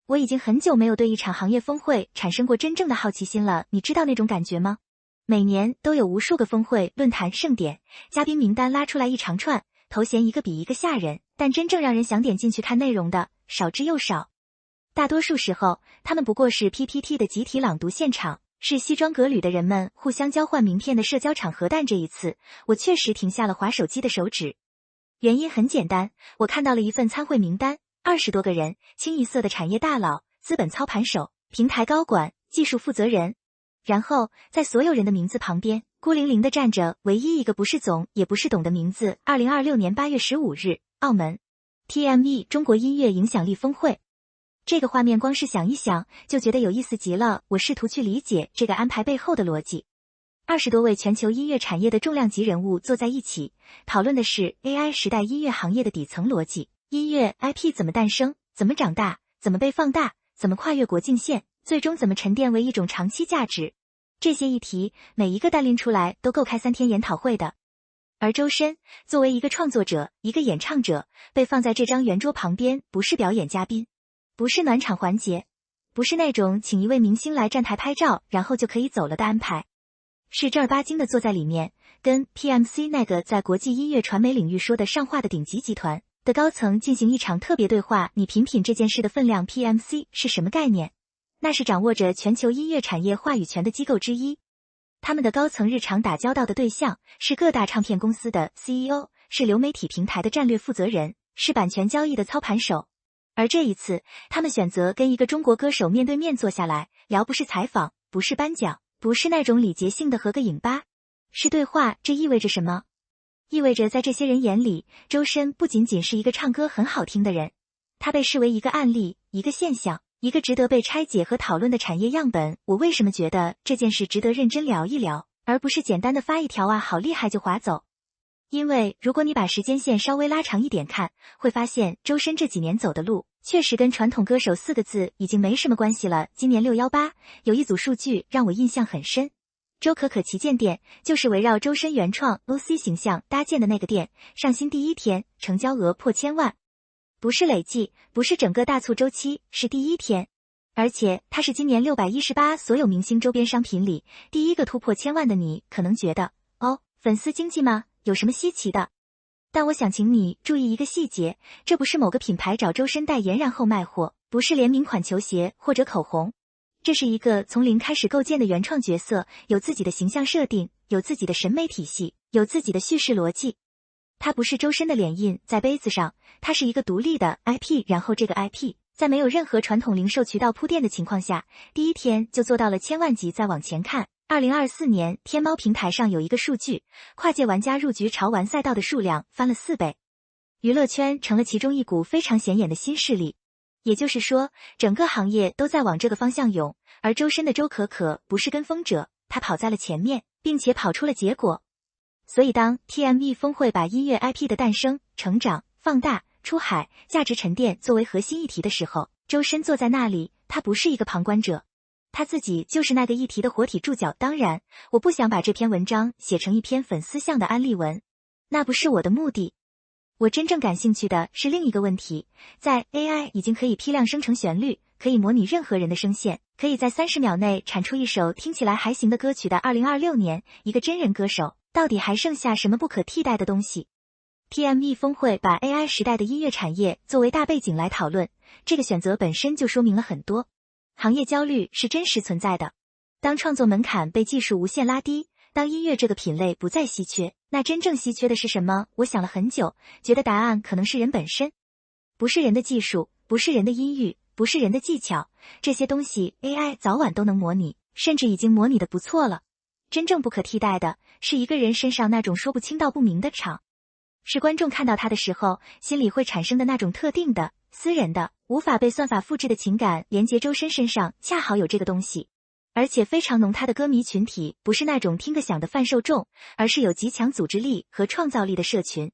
我已经很久没有对一场行业峰会产生过真正的好奇心了，你知道那种感觉吗？每年都有无数个峰会、论坛盛典，嘉宾名单拉出来一长串，头衔一个比一个吓人，但真正让人想点进去看内容的少之又少。大多数时候，他们不过是 PPT 的集体朗读现场，是西装革履的人们互相交换名片的社交场合。但这一次，我确实停下了滑手机的手指。原因很简单，我看到了一份参会名单，20多个人，清一色的产业大佬、资本操盘手、平台高管、技术负责人。然后，在所有人的名字旁边，孤零零地站着唯一一个不是总也不是董的名字。2026年8月15日，澳门 TME 中国音乐影响力峰会。这个画面光是想一想就觉得有意思极了，我试图去理解这个安排背后的逻辑。20多位全球音乐产业的重量级人物坐在一起，讨论的是 AI 时代音乐行业的底层逻辑，音乐 IP 怎么诞生，怎么长大，怎么被放大，怎么跨越国境线，最终怎么沉淀为一种长期价值。这些议题每一个单拎出来都够开3天研讨会的。而周深作为一个创作者，一个演唱者，被放在这张圆桌旁边，不是表演嘉宾，不是暖场环节，不是那种请一位明星来站台拍照然后就可以走了的安排，是正儿八经的坐在里面，跟 PMC 那个在国际音乐传媒领域说得上话的顶级集团的高层进行一场特别对话。你品品这件事的分量， PMC 是什么概念？那是掌握着全球音乐产业话语权的机构之一，他们的高层日常打交道的对象是各大唱片公司的 CEO， 是流媒体平台的战略负责人，是版权交易的操盘手。而这一次，他们选择跟一个中国歌手面对面坐下来聊，不是采访，不是颁奖，不是那种礼节性的合个影吧，是对话。这意味着什么？意味着在这些人眼里，周深不仅仅是一个唱歌很好听的人，他被视为一个案例，一个现象，一个值得被拆解和讨论的产业样本。我为什么觉得这件事值得认真聊一聊，而不是简单的发一条啊好厉害就划走？因为如果你把时间线稍微拉长一点看，会发现周深这几年走的路确实跟传统歌手4个字已经没什么关系了。今年618有一组数据让我印象很深，周可可旗舰店就是围绕周深原创 OC 形象搭建的那个店，上新第1天成交额破1000万，不是累计，不是整个大促周期，是第1天。而且它是今年618所有明星周边商品里第一个突破1000万的。你可能觉得，哦，粉丝经济吗？有什么稀奇的？但我想请你注意一个细节，这不是某个品牌找周深代言然后卖货，不是联名款球鞋或者口红，这是一个从零开始构建的原创角色，有自己的形象设定，有自己的审美体系，有自己的叙事逻辑。它不是周深的脸印在杯子上，它是一个独立的 IP， 然后这个 IP 在没有任何传统零售渠道铺垫的情况下，第1天就做到了1000万级。再往前看，2024年天猫平台上有一个数据，跨界玩家入局潮玩赛道的数量翻了4倍，娱乐圈成了其中一股非常显眼的新势力。也就是说，整个行业都在往这个方向涌，而周深的周可可不是跟风者，他跑在了前面，并且跑出了结果。所以当 TME 峰会把音乐 IP 的诞生、成长、放大、出海、价值沉淀作为核心议题的时候，周深坐在那里，他不是一个旁观者，他自己就是那个议题的活体注脚。当然，我不想把这篇文章写成一篇粉丝向的安利文，那不是我的目的。我真正感兴趣的是另一个问题，在 AI 已经可以批量生成旋律，可以模拟任何人的声线，可以在30秒内产出一首听起来还行的歌曲的2026年，一个真人歌手到底还剩下什么不可替代的东西？TME 峰会把 AI 时代的音乐产业作为大背景来讨论，这个选择本身就说明了很多。行业焦虑是真实存在的。当创作门槛被技术无限拉低，当音乐这个品类不再稀缺，那真正稀缺的是什么？我想了很久，觉得答案可能是人本身。不是人的技术，不是人的音域，不是人的技巧，这些东西 AI 早晚都能模拟，甚至已经模拟得不错了。真正不可替代的是一个人身上那种说不清道不明的场，是观众看到他的时候心里会产生的那种特定的、私人的、无法被算法复制的情感。连接周深身上恰好有这个东西，而且非常浓。他的歌迷群体不是那种听个响的泛受众，而是有极强组织力和创造力的社群。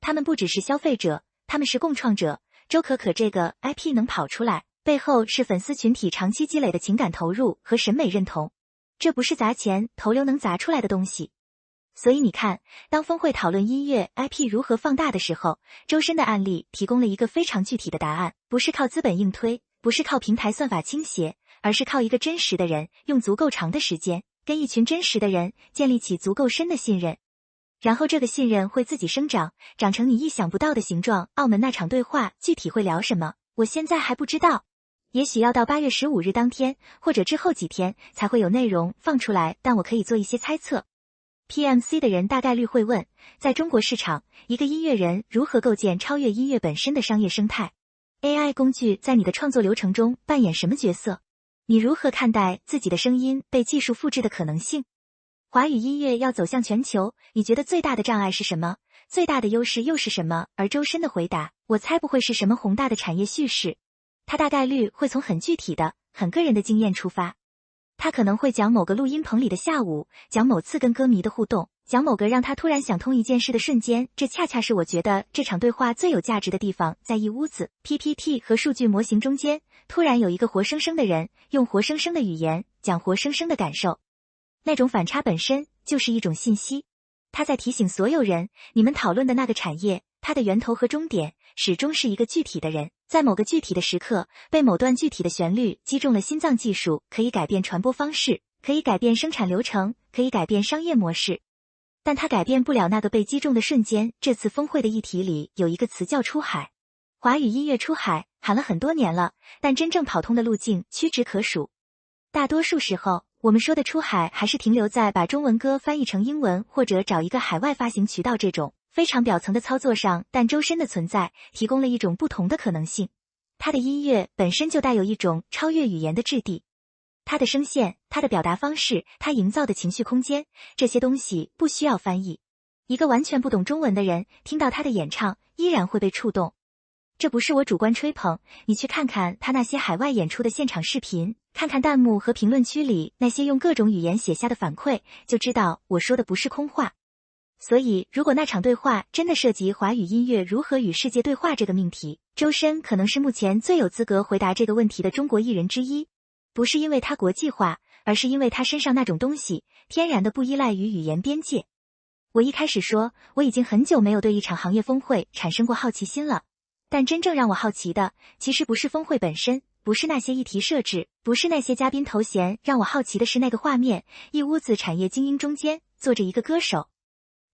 他们不只是消费者，他们是共创者。周可可这个 IP 能跑出来，背后是粉丝群体长期积累的情感投入和审美认同，这不是砸钱投流能砸出来的东西。所以你看，当峰会讨论音乐 IP 如何放大的时候，周深的案例提供了一个非常具体的答案，不是靠资本硬推，不是靠平台算法倾斜，而是靠一个真实的人用足够长的时间，跟一群真实的人建立起足够深的信任。然后这个信任会自己生长，长成你意想不到的形状。澳门那场对话具体会聊什么，我现在还不知道。也许要到8月15日当天，或者之后几天才会有内容放出来，但我可以做一些猜测。PMC 的人大概率会问，在中国市场，一个音乐人如何构建超越音乐本身的商业生态？ AI 工具在你的创作流程中扮演什么角色？你如何看待自己的声音被技术复制的可能性？华语音乐要走向全球，你觉得最大的障碍是什么？最大的优势又是什么？而周深的回答，我猜不会是什么宏大的产业叙事，他大概率会从很具体的、很个人的经验出发。他可能会讲某个录音棚里的下午，讲某次跟歌迷的互动，讲某个让他突然想通一件事的瞬间。这恰恰是我觉得这场对话最有价值的地方，在一屋子 PPT 和数据模型中间，突然有一个活生生的人，用活生生的语言讲活生生的感受。那种反差本身就是一种信息，他在提醒所有人，你们讨论的那个产业，它的源头和终点始终是一个具体的人，在某个具体的时刻，被某段具体的旋律击中了心脏。技术可以改变传播方式，可以改变生产流程，可以改变商业模式，但它改变不了那个被击中的瞬间。这次峰会的议题里有一个词叫出海，华语音乐出海喊了很多年了，但真正跑通的路径屈指可数。大多数时候，我们说的出海还是停留在把中文歌翻译成英文，或者找一个海外发行渠道这种非常表层的操作上，但周深的存在提供了一种不同的可能性。他的音乐本身就带有一种超越语言的质地，他的声线，他的表达方式，他营造的情绪空间，这些东西不需要翻译。一个完全不懂中文的人听到他的演唱依然会被触动。这不是我主观吹捧，你去看看他那些海外演出的现场视频，看看弹幕和评论区里那些用各种语言写下的反馈，就知道我说的不是空话。所以如果那场对话真的涉及华语音乐如何与世界对话这个命题，周深可能是目前最有资格回答这个问题的中国艺人之一。不是因为他国际化，而是因为他身上那种东西天然的不依赖于语言边界。我一开始说我已经很久没有对一场行业峰会产生过好奇心了，但真正让我好奇的其实不是峰会本身，不是那些议题设置，不是那些嘉宾头衔，让我好奇的是那个画面，一屋子产业精英中间坐着一个歌手。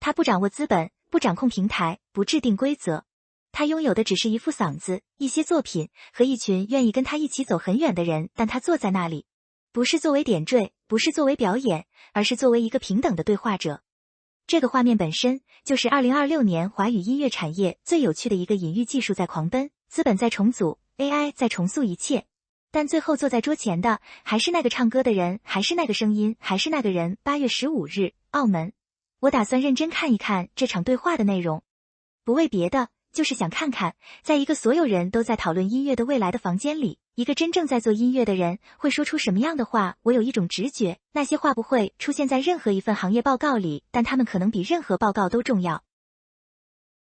他不掌握资本，不掌控平台，不制定规则，他拥有的只是一副嗓子，一些作品和一群愿意跟他一起走很远的人，但他坐在那里，不是作为点缀，不是作为表演，而是作为一个平等的对话者。这个画面本身就是2026年华语音乐产业最有趣的一个隐喻。技术在狂奔，资本在重组， AI 在重塑一切，但最后坐在桌前的还是那个唱歌的人，还是那个声音，还是那个人。8月15日，澳门。我打算认真看一看这场对话的内容，不为别的，就是想看看，在一个所有人都在讨论音乐的未来的房间里，一个真正在做音乐的人会说出什么样的话。我有一种直觉，那些话不会出现在任何一份行业报告里，但他们可能比任何报告都重要。